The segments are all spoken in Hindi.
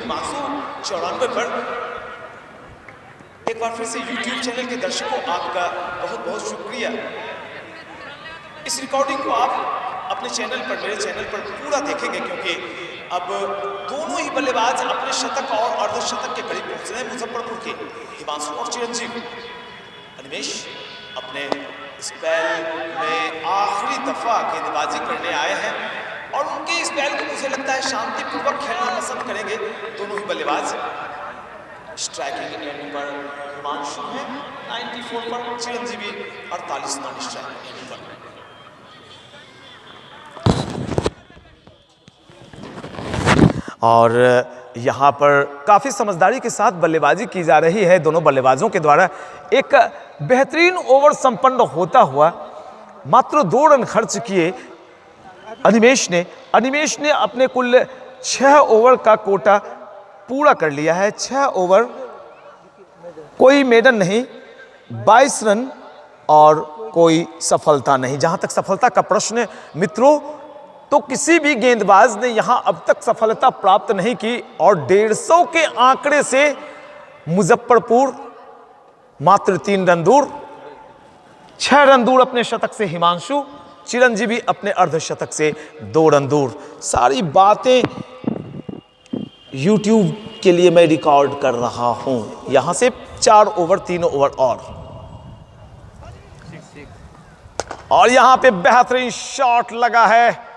हिमांशु 94 पर। एक बार फिर से YouTube चैनल के दर्शकों आपका बहुत बहुत शुक्रिया। इस रिकॉर्डिंग को आप अपने चैनल पर, मेरे चैनल पर पूरा देखेंगे, क्योंकि अब दोनों ही बल्लेबाज अपने शतक और अर्धशतक के करीब पहुंच रहे हैं। मुजफ्फरपुर के हिमांशु और चिरंजीव। अनिमेश अपने स्पेल में आखिरी दफा गेंदबाजी करने आए हैं और उनके स्पेल को मुझे लगता है शांतिपूर्वक खेलना पसंद करेंगे दोनों ही बल्लेबाज। स्ट्राइकिंग एंड पर हिमांशु है 94 पर, चिरंजीवी 48 नॉन स्ट्राइकिंग एंड पर। और यहाँ पर काफ़ी समझदारी के साथ बल्लेबाजी की जा रही है दोनों बल्लेबाजों के द्वारा। एक बेहतरीन ओवर संपन्न होता हुआ मात्र 2 रन खर्च किए अनिमेश ने अपने कुल 6 ओवर का कोटा पूरा कर लिया है। 6 ओवर, कोई मेडन नहीं, 22 रन और कोई सफलता नहीं। जहां तक सफलता का प्रश्न मित्रों, तो किसी भी गेंदबाज ने यहां अब तक सफलता प्राप्त नहीं की और 150 के आंकड़े से मुजफ्फरपुर मात्र 3 रन दूर, 6 रन दूर अपने शतक से हिमांशु, चिरंजीवी अपने अर्धशतक से 2 रन दूर। सारी बातें YouTube के लिए मैं रिकॉर्ड कर रहा हूं। यहां से 4 ओवर, 3 ओवर और यहां पे बेहतरीन शॉट लगा है।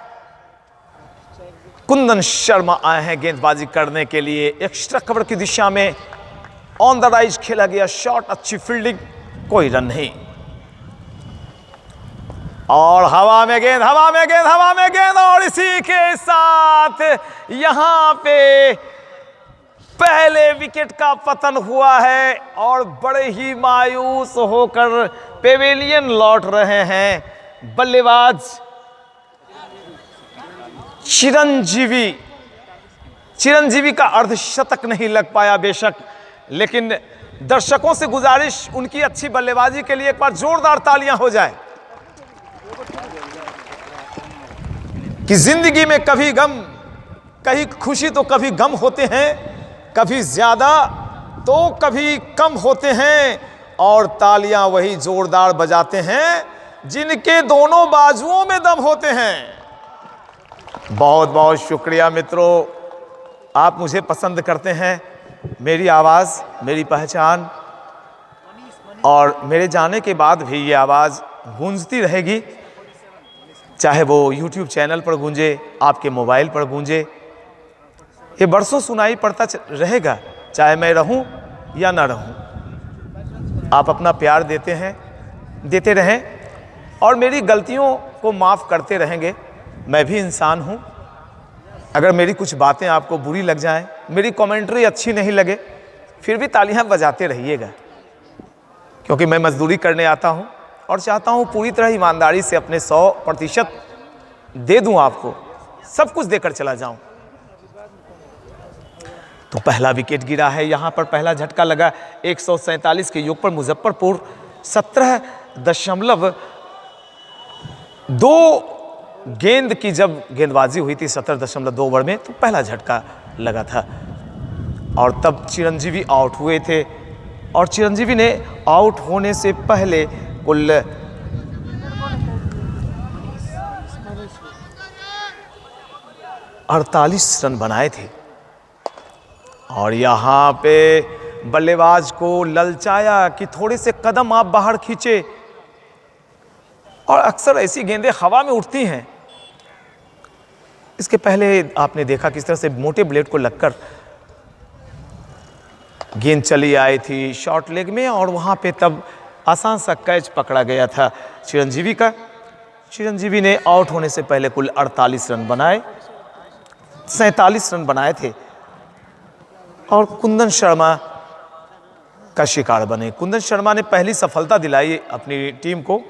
कुंदन शर्मा आए हैं गेंदबाजी करने के लिए। एक्स्ट्रा कवर की दिशा में ऑन द राइज खेला गया शॉट, अच्छी फील्डिंग, कोई रन नहीं। और हवा में गेंद और इसी के साथ यहां पे पहले विकेट का पतन हुआ है और बड़े ही मायूस होकर पेवेलियन लौट रहे हैं बल्लेबाज चिरंजीवी का अर्धशतक नहीं लग पाया बेशक, लेकिन दर्शकों से गुजारिश उनकी अच्छी बल्लेबाजी के लिए एक बार जोरदार तालियां हो जाए। कि जिंदगी में कभी गम, कहीं खुशी तो कभी गम होते हैं, कभी ज्यादा तो कभी कम होते हैं, और तालियां वही जोरदार बजाते हैं जिनके दोनों बाजुओं में दम होते हैं। बहुत बहुत शुक्रिया मित्रों, आप मुझे पसंद करते हैं, मेरी आवाज़, मेरी पहचान, और मेरे जाने के बाद भी ये आवाज़ गूंजती रहेगी, चाहे वो YouTube चैनल पर गूंजे, आपके मोबाइल पर गूंजे, ये बरसों सुनाई पड़ता रहेगा, चाहे मैं रहूं या ना रहूं। आप अपना प्यार देते रहें और मेरी गलतियों को माफ़ करते रहेंगे। मैं भी इंसान हूं, अगर मेरी कुछ बातें आपको बुरी लग जाएं, मेरी कमेंट्री अच्छी नहीं लगे, फिर भी तालियां बजाते रहिएगा, क्योंकि मैं मजदूरी करने आता हूं और चाहता हूं पूरी तरह ईमानदारी से अपने 100% दे दूं, आपको सब कुछ देकर चला जाऊं। तो पहला विकेट गिरा है, यहां पर पहला झटका लगा 147 के योग पर। मुजफ्फरपुर 17.2 गेंद की जब गेंदबाजी हुई थी 17.2 ओवर में, तो पहला झटका लगा था और तब चिरंजीवी आउट हुए थे। और चिरंजीवी ने आउट होने से पहले कुल 48 रन बनाए थे। और यहाँ पे बल्लेबाज को ललचाया कि थोड़े से कदम आप बाहर खींचे, और अक्सर ऐसी गेंदें हवा में उठती हैं। इसके पहले आपने देखा किस तरह से मोटे ब्लेड को लगकर गेंद चली आई थी शॉर्ट लेग में, और वहाँ पे तब आसान सा कैच पकड़ा गया था चिरंजीवी का। चिरंजीवी ने आउट होने से पहले कुल 48 रन बनाए, 47 रन बनाए थे, और कुंदन शर्मा का शिकार बने। कुंदन शर्मा ने पहली सफलता दिलाई अपनी टीम को।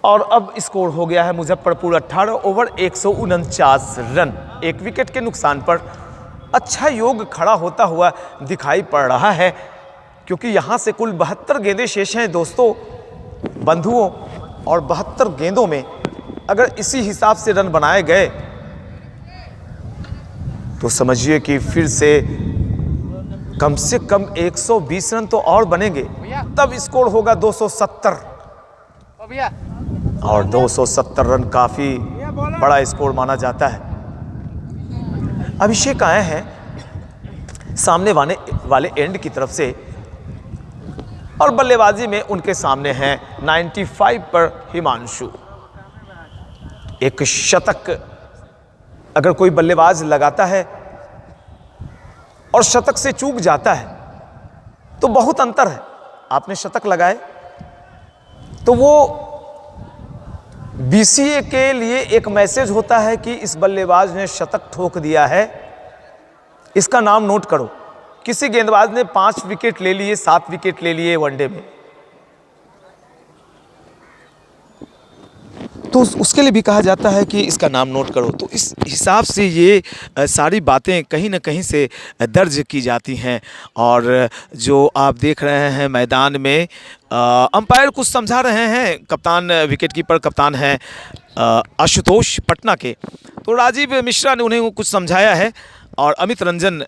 और अब स्कोर हो गया है मुजफ्फरपुर 18 ओवर 149 रन, 1 विकेट के नुकसान पर। अच्छा योग खड़ा होता हुआ दिखाई पड़ रहा है, क्योंकि यहाँ से कुल 72 गेंदें शेष हैं दोस्तों, बंधुओं, और 72 गेंदों में अगर इसी हिसाब से रन बनाए गए तो समझिए कि फिर से कम 120 रन तो और बनेंगे, तब स्कोर होगा 270। और 270 रन काफी बड़ा स्कोर माना जाता है। अभिषेक आए हैं सामने वाले एंड की तरफ से और बल्लेबाजी में उनके सामने हैं 95 पर हिमांशु। एक शतक अगर कोई बल्लेबाज लगाता है और शतक से चूक जाता है तो बहुत अंतर है। आपने शतक लगाए तो वो बीसीए के लिए एक मैसेज होता है कि इस बल्लेबाज ने शतक ठोक दिया है, इसका नाम नोट करो। किसी गेंदबाज ने 5 विकेट ले लिए, 7 विकेट ले लिए वनडे में, तो उसके लिए भी कहा जाता है कि इसका नाम नोट करो। तो इस हिसाब से ये सारी बातें कहीं ना कहीं से दर्ज की जाती हैं। और जो आप देख रहे हैं मैदान में अंपायर कुछ समझा रहे हैं। कप्तान, विकेट कीपर कप्तान हैं आशुतोष पटना के, तो राजीव मिश्रा ने उन्हें कुछ समझाया है और अमित रंजन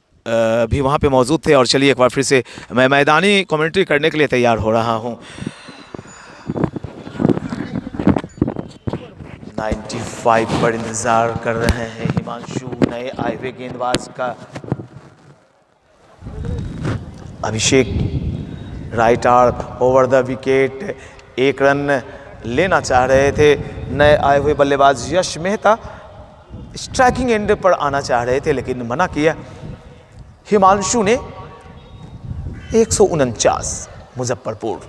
भी वहाँ पे मौजूद थे। और चलिए एक बार फिर से मैं मैदानी कमेंट्री करने के लिए तैयार हो रहा हूँ। 95 पर इंतजार कर रहे हैं हिमांशु, नए आए हुए गेंदबाज का। Abhishek right arm over the wicket, 1 run लेना चाह रहे थे। नए आए हुए बल्लेबाज यश मेहता स्ट्राइकिंग एंड पर आना चाह रहे थे लेकिन मना किया। हिमांशु ने 149 मुजफ्फरपुर।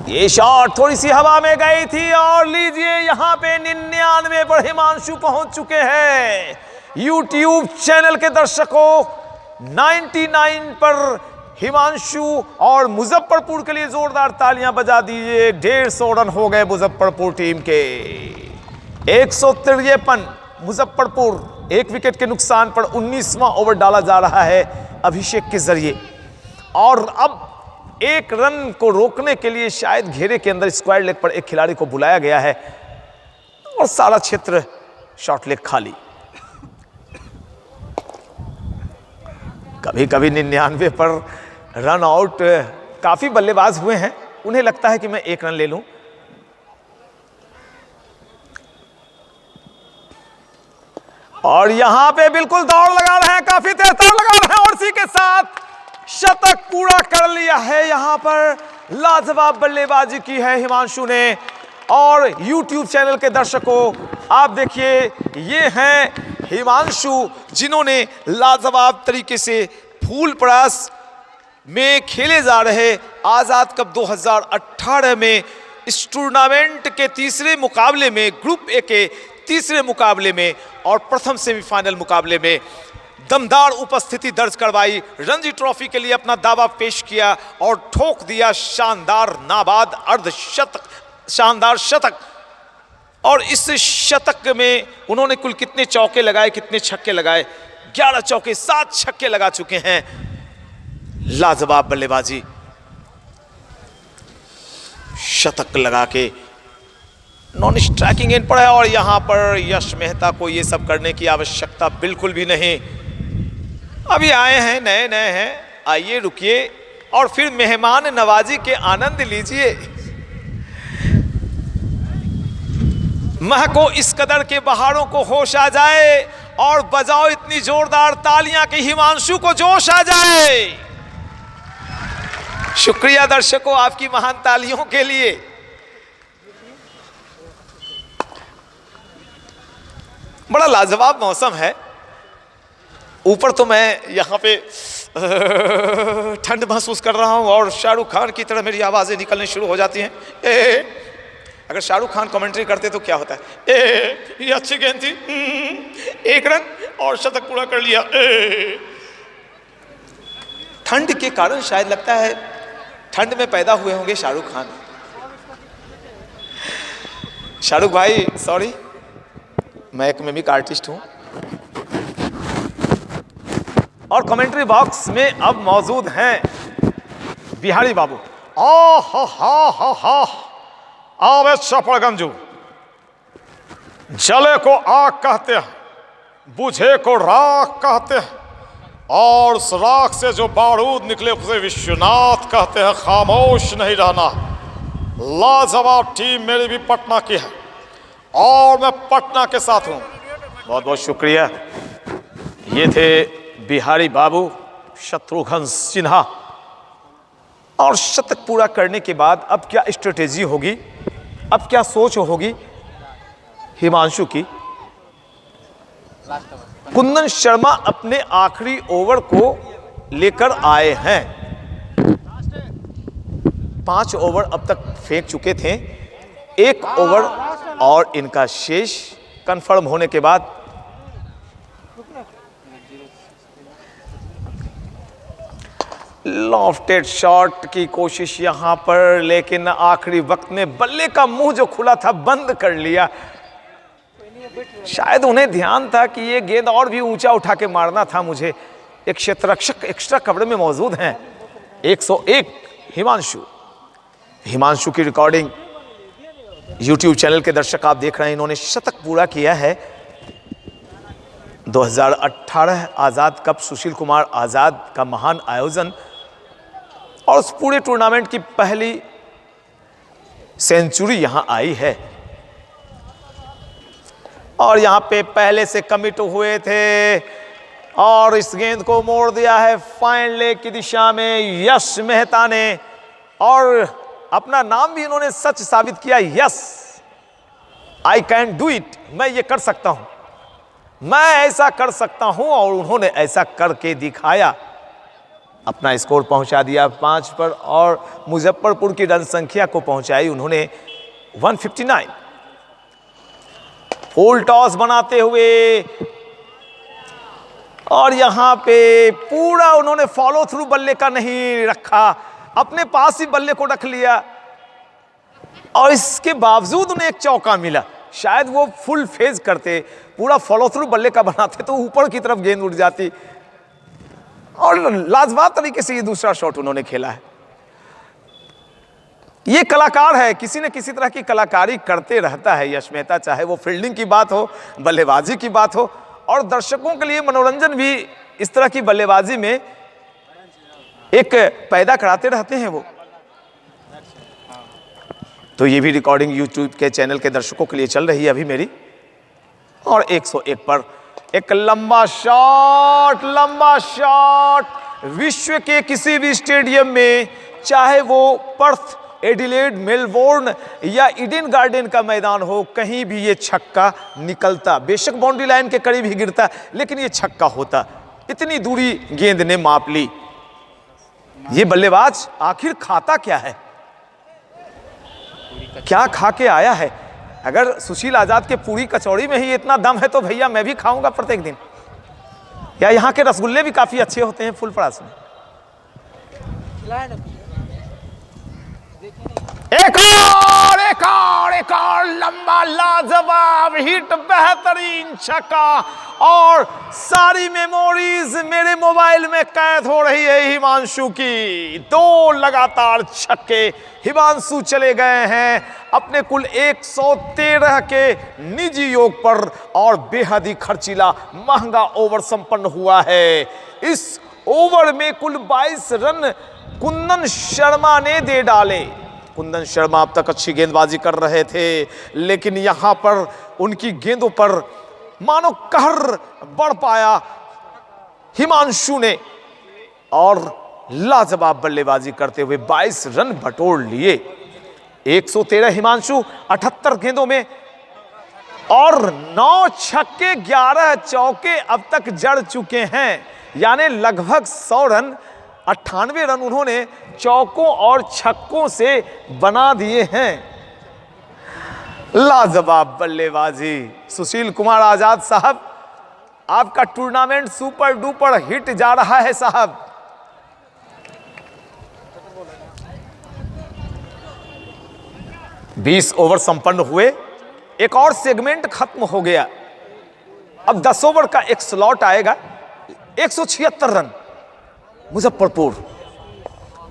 ये शॉट थोड़ी सी हवा में गई थी और लीजिए यहां पे 99 पर हिमांशु पहुंच चुके हैं। यूट्यूब चैनल के दर्शकों, 99 पर हिमांशु और मुजफ्फरपुर के लिए जोरदार तालियां बजा दीजिए। 150 रन हो गए मुजफ्फरपुर टीम के। 153 मुजफ्फरपुर, 1 विकेट के नुकसान पर 19वां ओवर डाला जा रहा है अभिषेक के जरिए। और अब 1 रन को रोकने के लिए शायद घेरे के अंदर स्क्वायर लेग पर एक खिलाड़ी को बुलाया गया है और सारा क्षेत्र शॉर्ट लेग खाली। कभी कभी 99 पर रन आउट काफी बल्लेबाज हुए हैं, उन्हें लगता है कि मैं 1 रन ले लूं। और यहां पे बिल्कुल दौड़ लगा रहे हैं, काफी तेज दौड़ लगा रहे हैं और इसी के साथ शतक पूरा कर लिया है। यहां पर लाजवाब बल्लेबाजी की है हिमांशु ने। और YouTube चैनल के दर्शकों, आप देखिए ये हैं हिमांशु जिन्होंने लाजवाब तरीके से फूलपरास में खेले जा रहे आजाद कप 2018 में इस टूर्नामेंट के तीसरे मुकाबले में, ग्रुप ए के तीसरे मुकाबले में और प्रथम सेमीफाइनल मुकाबले में दमदार उपस्थिति दर्ज करवाई। रणजी ट्रॉफी के लिए अपना दावा पेश किया और ठोक दिया शानदार नाबाद अर्धशतक, शानदार शतक। और इस शतक में उन्होंने कुल कितने चौके लगाए, कितने छक्के लगाए? 11 चौके, 7 छक्के लगा चुके हैं। लाजवाब बल्लेबाजी, शतक लगा के नॉन स्ट्राइकिंग एंड पर है। और यहां पर यश मेहता को ये सब करने की आवश्यकता बिल्कुल भी नहीं। अभी आए हैं, नए नए हैं, आइए रुकिए और फिर मेहमान नवाजी के आनंद लीजिए। महको इस कदर के बहारों को होश आ जाए और बजाओ इतनी जोरदार तालियां कि हिमांशु को जोश आ जाए। शुक्रिया दर्शकों आपकी महान तालियों के लिए। बड़ा लाजवाब मौसम है। ऊपर तो मैं यहाँ पे ठंड महसूस कर रहा हूँ और शाहरुख खान की तरह मेरी आवाज़ें निकलने शुरू हो जाती हैं। अगर शाहरुख खान कमेंट्री करते तो क्या होता है? ये अच्छी गेंद थी, 1 रन और शतक पूरा कर लिया। ठंड के कारण शायद लगता है ठंड में पैदा हुए होंगे शाहरुख खान। शाहरुख भाई सॉरी, मैं एक मिमिक आर्टिस्ट हूं। और कमेंट्री बॉक्स में अब मौजूद हैं बिहारी बाबू। आवे चपड़गंजू, जले को आग कहते हैं, बुझे को राख कहते हैं और उस राख से जो बारूद निकले उसे विश्वनाथ कहते हैं। खामोश नहीं रहना। लाजवाब टीम मेरी भी पटना की है और मैं पटना के साथ हूं। बहुत बहुत शुक्रिया। ये थे बिहारी बाबू शत्रुघ्न सिन्हा। और शतक पूरा करने के बाद अब क्या स्ट्रेटेजी होगी, अब क्या सोच होगी हिमांशु की। कुंदन शर्मा अपने आखिरी ओवर को लेकर आए हैं। 5 ओवर अब तक फेंक चुके थे। 1 ओवर और इनका शेष कंफर्म होने के बाद लॉफ्टेड शॉट की कोशिश यहां पर, लेकिन आखिरी वक्त में बल्ले का मुंह जो खुला था बंद कर लिया। शायद उन्हें ध्यान था कि ये गेंद और भी ऊंचा उठा के मारना था मुझे। एक क्षेत्ररक्षक एक्स्ट्रा कवर में मौजूद हैं। 101 हिमांशु की रिकॉर्डिंग YouTube चैनल के दर्शक आप देख रहे हैं। इन्होंने शतक पूरा किया है। 2018 आजाद कप, सुशील कुमार आजाद का महान आयोजन, और उस पूरे टूर्नामेंट की पहली सेंचुरी यहां आई है। और यहां पे पहले से कमिट हुए थे और इस गेंद को मोड़ दिया है फाइन लेग की दिशा में यश मेहता ने। और अपना नाम भी इन्होंने सच साबित किया। Yes, I can do it, मैं ये कर सकता हूं, मैं ऐसा कर सकता हूं। और उन्होंने ऐसा करके दिखाया। अपना स्कोर पहुंचा दिया 5 पर और मुजफ्फरपुर की रन संख्या को पहुंचाई उन्होंने 159। फुल टॉस बनाते हुए और यहां पे पूरा उन्होंने फॉलो थ्रू बल्ले का नहीं रखा, अपने पास ही बल्ले को रख लिया और इसके बावजूद उन्हें एक चौका मिला। शायद वो फुल फेज करते, पूरा फॉलो थ्रू बल्ले का बनाते तो ऊपर की तरफ गेंद उड़ जाती। और लाजवाब तरीके से ये दूसरा शॉट उन्होंने खेला है। ये कलाकार है, किसी न किसी तरह की कलाकारी करते रहता है यश मेहता, चाहे वो फील्डिंग की बात हो, बल्लेबाजी की बात हो, और दर्शकों के लिए मनोरंजन भी इस तरह की बल्लेबाजी में एक पैदा कराते रहते हैं वो। तो ये भी रिकॉर्डिंग YouTube के चैनल के दर्शकों के लिए चल रही है अभी मेरी। और 101 पर एक लंबा शॉट विश्व के किसी भी स्टेडियम में, चाहे वो पर्थ, एडिलेड, मेलबोर्न या ईडन गार्डन का मैदान हो, कहीं भी ये छक्का निकलता। बेशक बाउंड्री लाइन के करीब ही गिरता, लेकिन ये छक्का होता। इतनी दूरी गेंद ने माप ली। ये बल्लेबाज आखिर खाता क्या है, क्या खा के आया है। अगर सुशील आजाद के पूरी कचौड़ी में ही इतना दम है तो भैया मैं भी खाऊंगा प्रत्येक दिन। या यहाँ के रसगुल्ले भी काफी अच्छे होते हैं फुलपरास में। एक और लंबा लाजवाब हिट, बेहतरीन छक्का, और सारी मेमोरीज मेरे मोबाइल में कैद हो रही है हिमांशु की। 2 लगातार छक्के हिमांशु चले गए हैं अपने कुल 113 के निजी योग पर, और बेहद ही खर्चीला महंगा ओवर संपन्न हुआ है। इस ओवर में कुल 22 रन कुंदन शर्मा ने दे डाले। कुंदन शर्मा अब तक अच्छी गेंदबाजी कर रहे थे, लेकिन यहां पर उनकी गेंदों पर मानो कहर बढ़ पाया हिमांशु ने, और लाजवाब बल्लेबाजी करते हुए 22 रन बटोर लिए। 113 हिमांशु 78 गेंदों में, और 9 छक्के 11 चौके अब तक जड़ चुके हैं। यानी लगभग 100 रन, 98 रन उन्होंने चौकों और छक्कों से बना दिए हैं। लाजवाब बल्लेबाजी सुशील कुमार आजाद साहब, आपका टूर्नामेंट सुपर डुपर हिट जा रहा है साहब। बीस ओवर संपन्न हुए, एक और सेगमेंट खत्म हो गया। अब 10 ओवर का एक स्लॉट आएगा। 176 रन मुजफ्फरपुर,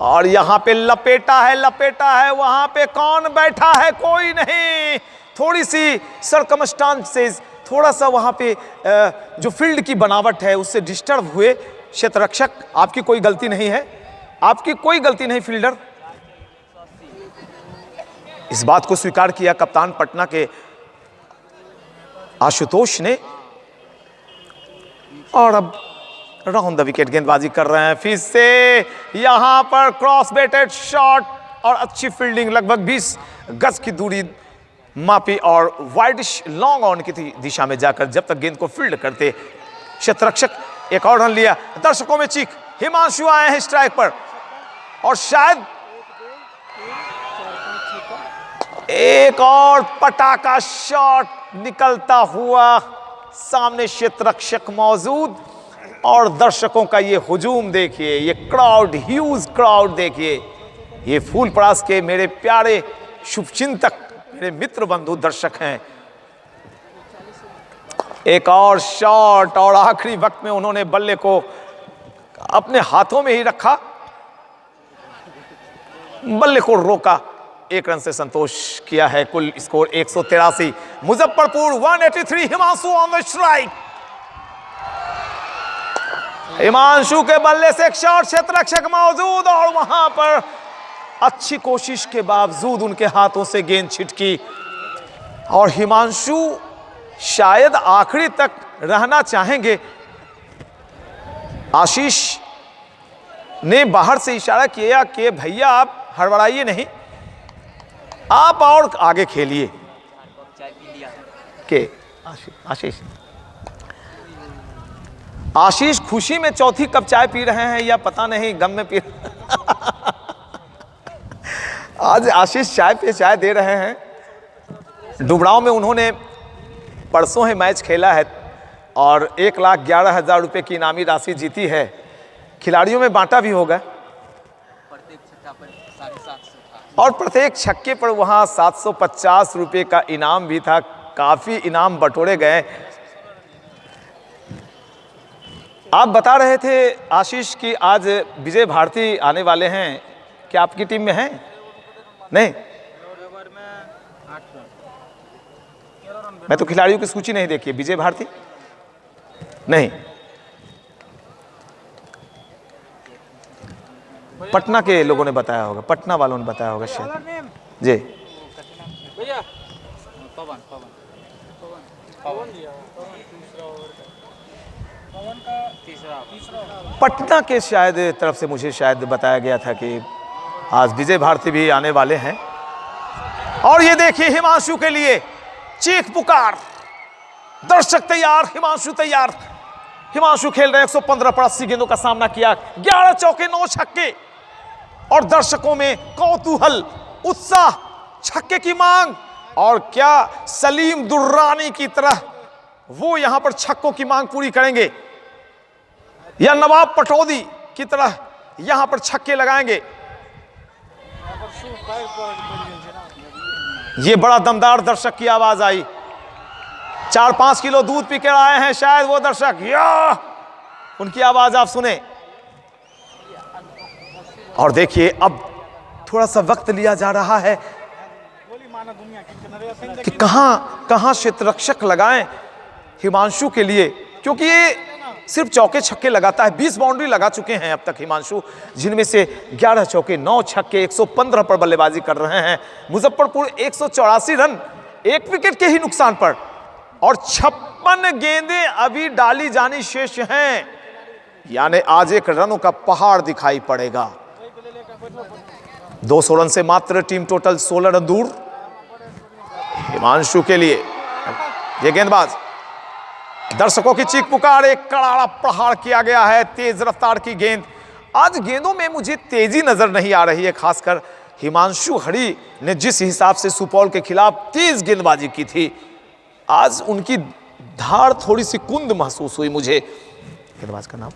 और यहां पे लपेटा है। वहां पे कौन बैठा है? कोई नहीं। थोड़ी सी सरकमस्टांसेस, थोड़ा सा वहां पे जो फील्ड की बनावट है उससे डिस्टर्ब हुए क्षेत्ररक्षक। आपकी कोई गलती नहीं है, आपकी कोई गलती नहीं फील्डर। इस बात को स्वीकार किया कप्तान पटना के आशुतोष ने। और अब राउंड द विकेट गेंदबाजी कर रहे हैं फिर से। यहां पर क्रॉस बेटेड शॉट और अच्छी फील्डिंग, लगभग 20 गज की दूरी मापी और वाइडिश लॉन्ग ऑन की दिशा में जाकर जब तक गेंद को फील्ड करते क्षेत्ररक्षक एक और रन लिया। दर्शकों में चीख, हिमांशु आए हैं स्ट्राइक पर और शायद एक और पटाखा शॉट निकलता हुआ। सामने क्षेत्ररक्षक मौजूद और दर्शकों का ये हुजूम देखिए, ये क्राउड, ह्यूज क्राउड देखिए। ये फूलपरास के मेरे प्यारे शुभचिंतक, मेरे मित्र बंधु दर्शक हैं। एक और शॉट और आखिरी वक्त में उन्होंने बल्ले को अपने हाथों में ही रखा, बल्ले को रोका। एक रन से संतोष किया है। कुल score 183। Muzaffarpur 183। Himanshu on the strike. Himanshu के बल्ले से एक शॉट, क्षेत्ररक्षक मौजूद और वहां पर अच्छी कोशिश के बावजूद उनके हाथों से गेंद छिटकी और हिमांशु शायद आखिरी तक रहना चाहेंगे। आशीष ने बाहर से इशारा किया कि भैया आप हड़बड़ाइए नहीं, आप और आगे खेलिए। के आशीष आशीष खुशी में चौथी कप चाय पी रहे हैं या पता नहीं गम में पी आज आशीष चाय पे चाय दे रहे हैं। डुबराव में उन्होंने परसों ही मैच खेला है और 1,11,000 रुपए की इनामी राशि जीती है। खिलाड़ियों में बांटा भी होगा और प्रत्येक छक्के पर वहां 750 रुपए का इनाम भी था। काफी इनाम बटोरे गए। आप बता रहे थे आशीष कि आज विजय भारती आने वाले हैं, क्या आपकी टीम में हैं? नहीं, मैं तो खिलाड़ियों की सूची नहीं देखी। विजय भारती नहीं, पटना के लोगों ने बताया होगा, पटना वालों ने बताया होगा शायद जी। पटना के शायद तरफ से मुझे शायद बताया गया था कि आज विजय भारती भी आने वाले हैं। और ये देखिए हिमांशु के लिए चीख पुकार, दर्शक तैयार, हिमांशु तैयार। हिमांशु खेल रहे 115 पर 80 गेंदों का सामना किया, 11 चौके 9 छक्के और दर्शकों में कौतूहल, उत्साह, छक्के की मांग। और क्या सलीम दुर्रानी की तरह वो यहां पर छक्कों की मांग पूरी करेंगे या नवाब पटौदी की तरह यहां पर छक्के लगाएंगे? ये बड़ा दमदार दर्शक की आवाज आई। 4-5 किलो दूध पी कर आए हैं शायद वो दर्शक, या उनकी आवाज आप सुने। और देखिए अब थोड़ा सा वक्त लिया जा रहा है कि कहां क्षेत्ररक्षक लगाएं हिमांशु के लिए, क्योंकि ये सिर्फ चौके छक्के लगाता है। 20 बाउंड्री लगा चुके हैं अब तक हिमांशु, जिनमें से 11 चौके 9 छक्के, 115 पर बल्लेबाजी कर रहे हैं। मुजफ्फरपुर 184 रन 1 विकेट के ही नुकसान पर और 56 गेंदें अभी डाली जानी शेष हैं, यानी आज एक रनों का पहाड़ दिखाई पड़ेगा। 200 रन से मात्र टीम टोटल 16 रन दूर हिमांशु के लिए। ये गेंदबाज, दर्शकों की चीख पुकार, एक करारा प्रहार किया गया है, तेज रफ्तार की गेंद। आज गेंदों में मुझे तेजी नजर नहीं आ रही है, खासकर हिमांशु हरी ने जिस हिसाब से सुपौल के खिलाफ तेज गेंदबाजी की थी, आज उनकी धार थोड़ी सी कुंद महसूस हुई मुझे। गेंदबाज का नाम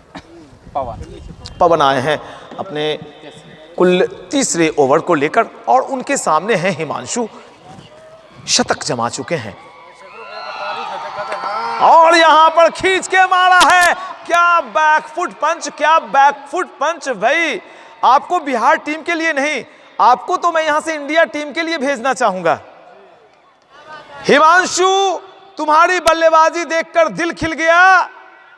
पवन आए हैं अपने कुल तीसरे ओवर को लेकर और उनके सामने हैं हिमांशु, शतक जमा चुके हैं और यहां पर खींच के मारा है। क्या बैकफुट पंच, क्या बैकफुट पंच। भाई आपको बिहार टीम के लिए नहीं, आपको तो मैं यहां से इंडिया टीम के लिए भेजना चाहूंगा। हिमांशु तुम्हारी बल्लेबाजी देखकर दिल खिल गया।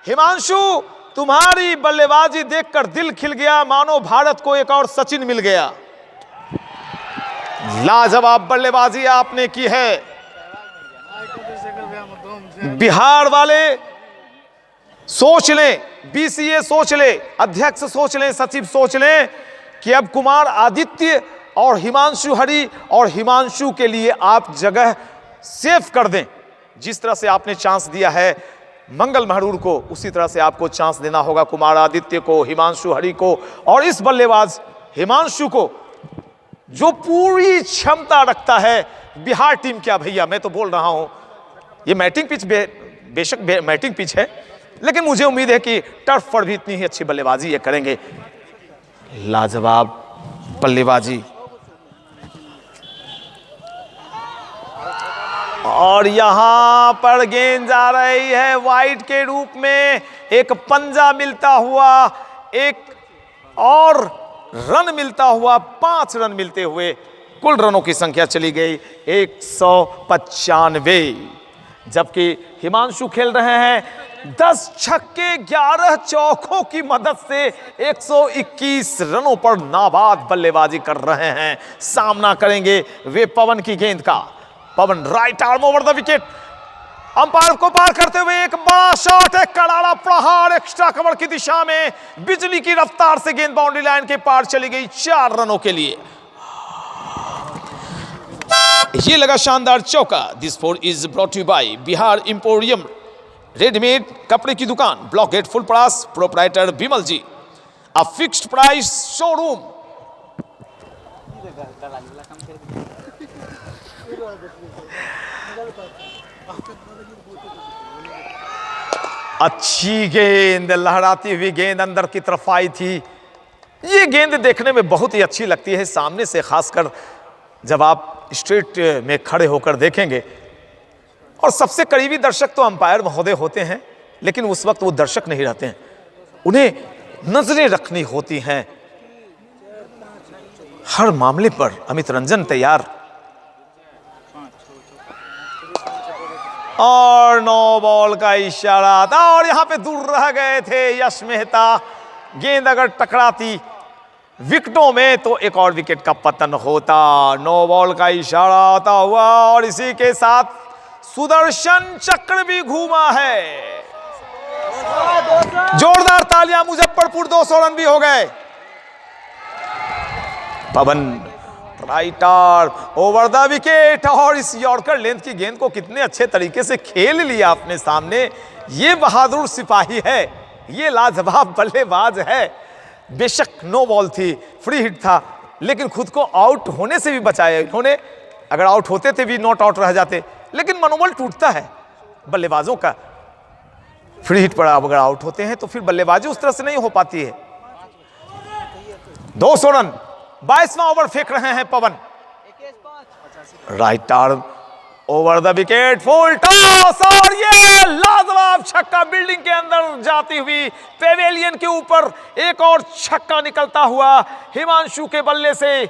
हिमांशु, तुम्हारी बल्लेबाजी देखकर दिल खिल गया, मानो भारत को एक और सचिन मिल गया। लाजवाब बल्लेबाजी आपने की है। बिहार वाले सोच लें, बीसीए सोच ले, अध्यक्ष सोच लें, सचिव सोच लें कि अब कुमार आदित्य और हिमांशु हरी और हिमांशु के लिए आप जगह सेफ कर दें। जिस तरह से आपने चांस दिया है मंगल महरूर को, उसी तरह से आपको चांस देना होगा कुमार आदित्य को, हिमांशु हरी को और इस बल्लेबाज हिमांशु को जो पूरी क्षमता रखता है। बिहार टीम क्या भैया, मैं तो बोल रहा हूं ये मैटिंग पिच बेशक मैटिंग पिच है, लेकिन मुझे उम्मीद है कि टर्फ पर भी इतनी ही अच्छी बल्लेबाजी ये करेंगे। लाजवाब बल्लेबाजी। और यहां पर गेंद जा रही है वाइड के रूप में, एक पंजा मिलता हुआ, एक और रन मिलता हुआ, 5 रन मिलते हुए कुल रनों की संख्या चली गई 195। जबकि हिमांशु खेल रहे हैं 10 छक्के 11 चौकों की मदद से 121 रनों पर नाबाद बल्लेबाजी कर रहे हैं। सामना करेंगे वे पवन की गेंद का। Pawan right arm over the wicket, umpire को पार करते हुए एक बड़ा शॉट, एक करारा प्रहार एक्स्ट्रा कवर की दिशा में, बिजली की रफ्तार से गेंद बाउंड्री लाइन के पार चली गई 4 रनों के लिए। ये लगा शानदार चौका। This four is brought you by Bihar emporium readymade कपड़े की दुकान, block gate Fulparas, proprietor Vimal ji, a fixed price showroom. अच्छी गेंद, लहराती हुई गेंद अंदर की तरफ आई थी। ये गेंद देखने में बहुत ही अच्छी लगती है सामने से, खासकर जब आप स्ट्रीट में खड़े होकर देखेंगे। और सबसे करीबी दर्शक तो अंपायर महोदय होते हैं, लेकिन उस वक्त वो दर्शक नहीं रहते हैं, उन्हें नजरें रखनी होती हैं हर मामले पर। अमित रंजन तैयार और 9 बॉल का इशारा था और यहां पे दूर रह गए थे यश मेहता। गेंद अगर टकराती विकेटों में तो एक और विकेट का पतन होता। 9 बॉल का इशारा आता हुआ और इसी के साथ सुदर्शन चक्र भी घूमा है। जोरदार तालियां, मुजफ्फरपुर 200 रन भी हो गए। Pawan right arm over the wicket और इस यॉर्कर लेंथ की गेंद को कितने अच्छे तरीके से खेल लिया अपने सामने। ये बहादुर सिपाही है, ये लाजवाब बल्लेबाज है। बेशक 9 बॉल थी, फ्री हिट था, लेकिन खुद को आउट होने से भी बचाया इन्होंने। अगर आउट होते थे भी नॉट आउट रह जाते, लेकिन मनोबल टूटता है बल्लेबाजों का। फ्री हिट पर अगर आउट होते हैं तो फिर बल्लेबाजी उस तरह से नहीं हो पाती है। 200 रन, 22वां ओवर फेंक रहे हैं Pawan. Right arm over the wicket, full toss और ये लाजवाब छक्का, बिल्डिंग के अंदर जाती हुई पेवेलियन के ऊपर एक और छक्का निकलता हुआ हिमांशु के बल्ले से।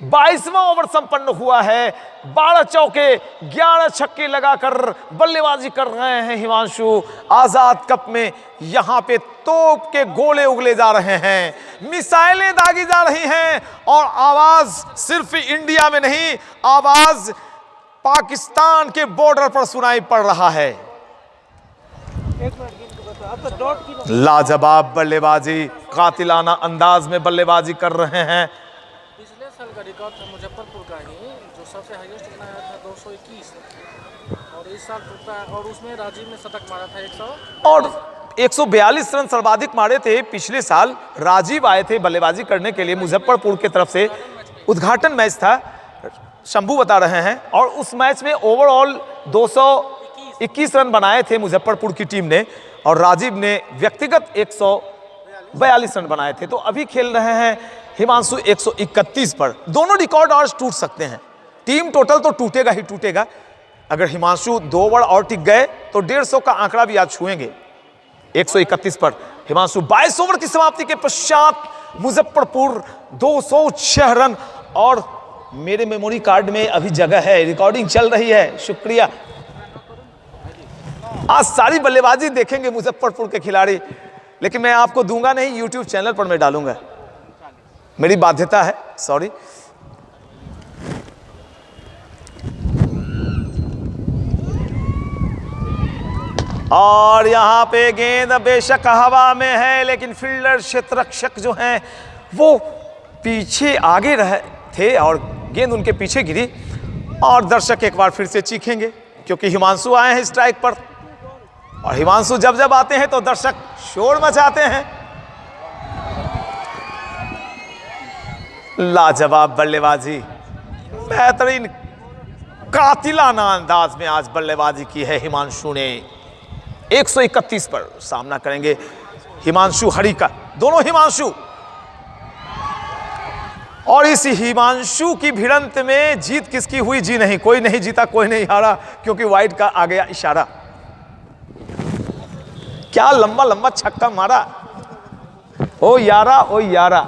22वां ओवर संपन्न हुआ है। 12 चौके 11 छक्के लगाकर बल्लेबाजी कर रहे हैं हिमांशु। आजाद कप में यहां पे तोप के गोले उगले जा रहे हैं, मिसाइलें दागी जा रही हैं और आवाज सिर्फ इंडिया में नहीं, आवाज पाकिस्तान के बॉर्डर पर सुनाई पड़ रहा है। लाजवाब बल्लेबाजी, कातिलाना अंदाज में बल्लेबाजी कर रहे हैं। पिछले साल का रिकॉर्ड था मुजफ्फरपुर का ही, जो सबसे हाईएस्ट बनाया था 221, और इस साल टूटा है। और उसमें राजीव ने शतक मारा था 100 और 142 रन सर्वाधिक मारे थे। पिछले साल राजीव आए थे बल्लेबाजी करने के लिए मुजफ्फरपुर की तरफ से, उद्घाटन मैच था, शंभू बता रहे हैं। और उस मैच में ओवरऑल 221 रन बनाए थे मुजफ्फरपुर की टीम ने और राजीव ने व्यक्तिगत 142 रन बनाए थे। तो अभी खेल रहे हैं हिमांशु 131 पर। दोनों रिकॉर्ड आज टूट सकते हैं, टीम टोटल तो टूटेगा ही टूटेगा। अगर हिमांशु 2 ओवर और टिक गए तो 150 का आंकड़ा भी आज छुएंगे। 131 पर हिमांशु 22 ओवर की समाप्ति के पश्चात मुजफ्फरपुर 206 रन। और मेरे मेमोरी कार्ड में अभी जगह है, रिकॉर्डिंग चल रही है, शुक्रिया। आज सारी बल्लेबाजी देखेंगे मुजफ्फरपुर के खिलाड़ी, लेकिन मैं आपको दूंगा नहीं, यूट्यूब चैनल पर मैं डालूंगा, मेरी बाध्यता है, सॉरी। और यहां पे गेंद बेशक हवा में है, लेकिन फील्डर क्षेत्ररक्षक जो हैं वो पीछे आगे रहे थे और गेंद उनके पीछे गिरी। और दर्शक एक बार फिर से चीखेंगे क्योंकि हिमांशु आए हैं स्ट्राइक पर, और हिमांशु जब जब आते हैं तो दर्शक शोर मचाते हैं। लाजवाब बल्लेबाजी, बेहतरीन कातिलाना अंदाज में आज बल्लेबाजी की है हिमांशु ने। 131 पर सामना करेंगे हिमांशु हरी का, दोनों हिमांशु। और इस हिमांशु की भिड़ंत में जीत किसकी हुई? जी नहीं, कोई नहीं जीता, कोई नहीं हारा, क्योंकि वाइड का आ गया इशारा। क्या लंबा लंबा छक्का मारा, ओ यारा ओ यारा।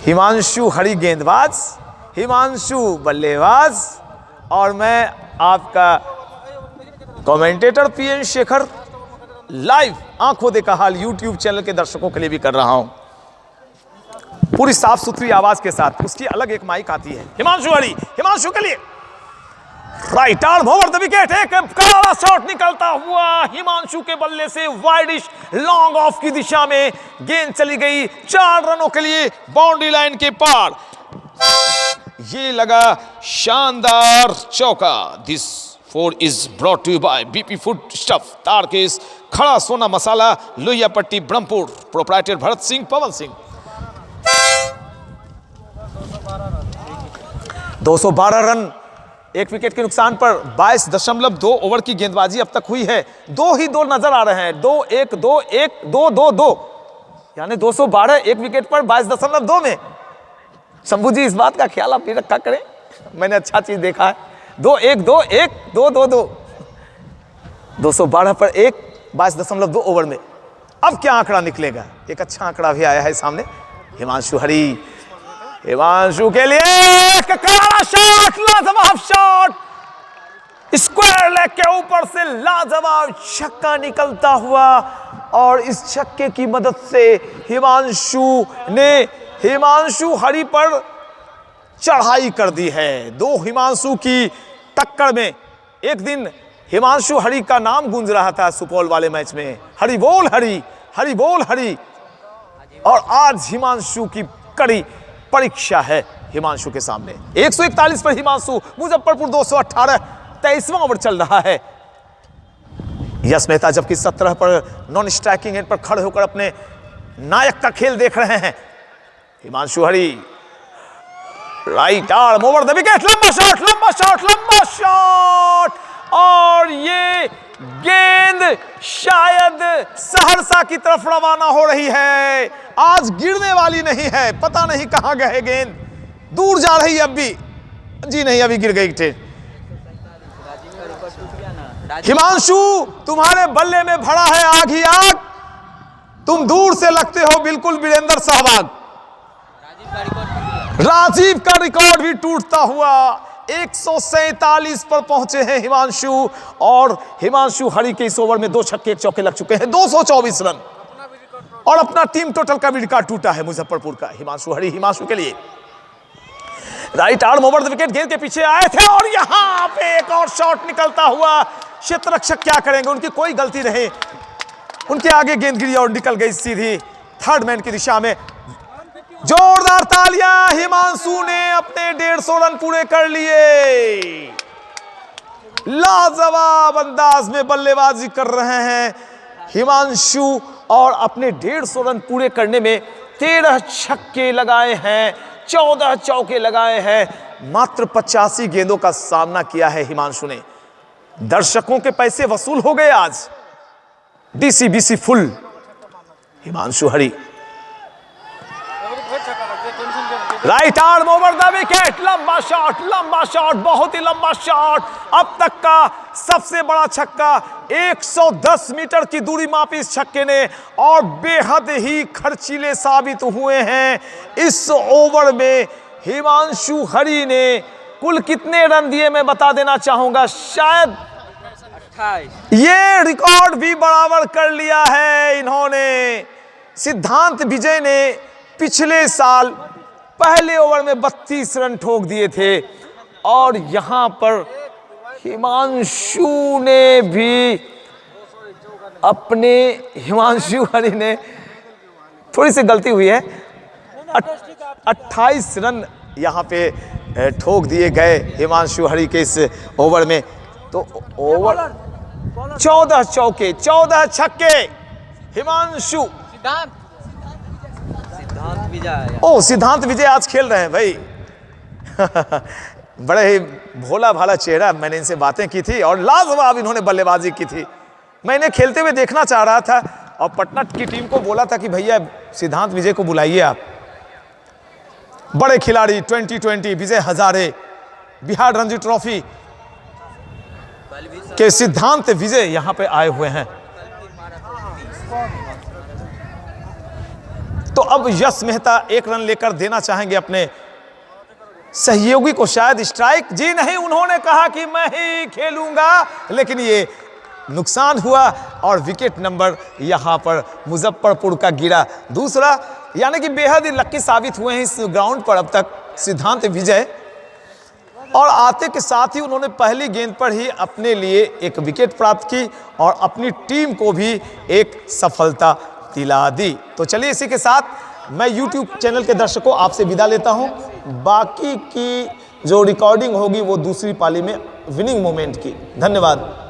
हिमांशु हरी गेंदबाज, हिमांशु बल्लेबाज, और मैं आपका कमेंटेटर पीएन शेखर लाइव आंखों देखा हाल यूट्यूब चैनल के दर्शकों के लिए भी कर रहा हूं, पूरी साफ सुथरी आवाज के साथ। उसकी अलग एक माइक आती है। हिमांशु हरी, हिमांशु के लिए right arm over the wicket, एक करारा शॉट निकलता हुआ हिमांशु के बल्ले से वाइडिश लॉन्ग ऑफ की दिशा में गेंद चली गई 4 रनों के लिए बाउंड्री लाइन के पार। ये लगा शानदार चौका। This 4 is brought to you by BP food stuff, Tarkesh Khada Sona Masala, Lohia Patti Brahmpur, proprietor Bharat Singh Pawan Singh. 212 run एक विकेट के नुकसान पर 22.2 ओवर की गेंदबाजी अब तक हुई है। 2 ही 2 नजर आ रहे हैं, 2-1 2-1 2-2-2, यानी 212 एक विकेट पर 22.2 में। शंभू जी इस बात का ख्याल आप भी रखा करें, मैंने अच्छा चीज देखा है। 2-1 2-1 2-2-2, 212 पर 1, 22.2 ओवर में। अब क्या आंकड़ा निकलेगा? एक अच्छा आंकड़ा भी आया है सामने। हिमांशु हरी, हिमांशु के लिए एक करारा शॉट, लाजवाब शॉट, स्क्वायर लेग के ऊपर से लाजवाब छक्का निकलता हुआ, और इस छक्के की मदद से हिमांशु ने हिमांशु हरी पर चढ़ाई कर दी है। 2 हिमांशु की टक्कर में एक दिन हिमांशु हरी का नाम गूंज रहा था सुपौल वाले मैच में, हरी बोल हरी, हरी बोल हरी। और आज हिमांशु की कड़ी परीक्षा है हिमांशु के सामने। 141 पर हिमांशु, मुजफ्फरपुर 218, 23वां ओवर चल रहा है। यश मेहता जबकि 17 पर नॉन स्ट्राइकिंग एंड पर खड़े होकर अपने नायक का खेल देख रहे हैं। Himanshu Hari right arm over the wicket, लंबा शॉट, लंबा शॉट, लंबा शॉट, और ये गेंद शायद सहरसा की तरफ रवाना हो रही है। आज गिरने वाली नहीं है, पता नहीं कहां गए गेंद, दूर जा रही है अब भी। जी नहीं, अभी गिर गई ट्रेन। हिमांशु तुम्हारे बल्ले में भरा है आग ही आग, तुम दूर से लगते हो बिल्कुल वीरेंद्र सहवाग। राजीव का रिकॉर्ड भी टूटता हुआ 147 पर पहुंचे हैं हिमांशु, और हिमांशु हरी के इस ओवर में 2 छक्के 1 चौके लग चुके हैं, 224 रन, और अपना टीम टोटल का भी रिकॉर्ड टूटा है मुजफ्फरपुर का। हिमांशु हरी, हिमांशु के लिए right arm over the wicket, गेंद के पीछे आए थे, और यहां पे एक और शॉट निकलता हुआ। क्षेत्ररक्षक क्या करेंगे, उनकी कोई गलती नहीं, उनके आगे गेंद गिरी और निकल गई सीधी थर्ड मैन की दिशा में। जोरदार तालियां, हिमांशु ने अपने 150 रन पूरे कर लिए। लाजवाब अंदाज में बल्लेबाजी कर रहे हैं हिमांशु, और अपने 150 रन पूरे करने में 13 छक्के लगाए हैं, 14 चौके लगाए हैं, मात्र 85 गेंदों का सामना किया है हिमांशु ने। दर्शकों के पैसे वसूल हो गए आज, DCBC full. Himanshu Hari right arm over the wicket, लंबा शॉट, लंबा शॉट, बहुत ही लंबा शॉट, अब तक का सबसे बड़ा छक्का। 110 मीटर की दूरी मापी इस छक्के ने, और बेहद ही खर्चीले साबित हुए हैं इस ओवर में। हिमांशु हरी ने कुल कितने रन दिए मैं बता देना चाहूंगा, शायद 28। ये रिकॉर्ड भी बराबर कर लिया है इन्होंने। सिद्धांत विजय ने पिछले साल पहले ओवर में 32 रन ठोक दिए थे और यहां पर हिमांशु ने भी हिमांशु हरि ने थोड़ी सी गलती हुई है, 28 रन यहां पे ठोक दिए गए हिमांशु हरि के इस ओवर में। तो ओवर 14 चौके 14 छक्के हिमांशु। सिद्धांत विजय। सिद्धांत विजय आज खेल रहे हैं भाई। बड़े ही भोला भाला चेहरा, मैंने इनसे बातें की थी और लाजवाब इन्होंने बल्लेबाजी की थी। मैं इन्हें खेलते हुए देखना चाह रहा था और पटना की टीम को बोला था कि भैया सिद्धांत विजय को बुलाइए आप। बड़े खिलाड़ी 2020 विजय हजारे, बिहार रणजी ट्रॉफी के सिद्धांत विजय यहां पे आए हुए हैं। तो अब यश मेहता 1 रन लेकर देना चाहेंगे अपने सहयोगी को, शायद स्ट्राइक। जी नहीं, उन्होंने कहा कि मैं ही खेलूंगा, लेकिन ये नुकसान हुआ और विकेट नंबर यहां पर मुजफ्फरपुर का गिरा दूसरा। यानी कि बेहद ही लक्की साबित हुए हैं इस ग्राउंड पर अब तक सिद्धांत विजय, और आते के साथ ही उन्होंने पहली गेंद पर ही अपने लिए एक विकेट प्राप्त की और अपनी टीम को भी एक सफलता दिला दी। तो चलिए इसी के साथ मैं YouTube चैनल के दर्शकों आपसे विदा लेता हूं। बाकी की जो रिकॉर्डिंग होगी वो दूसरी पाली में विनिंग मोमेंट की। धन्यवाद।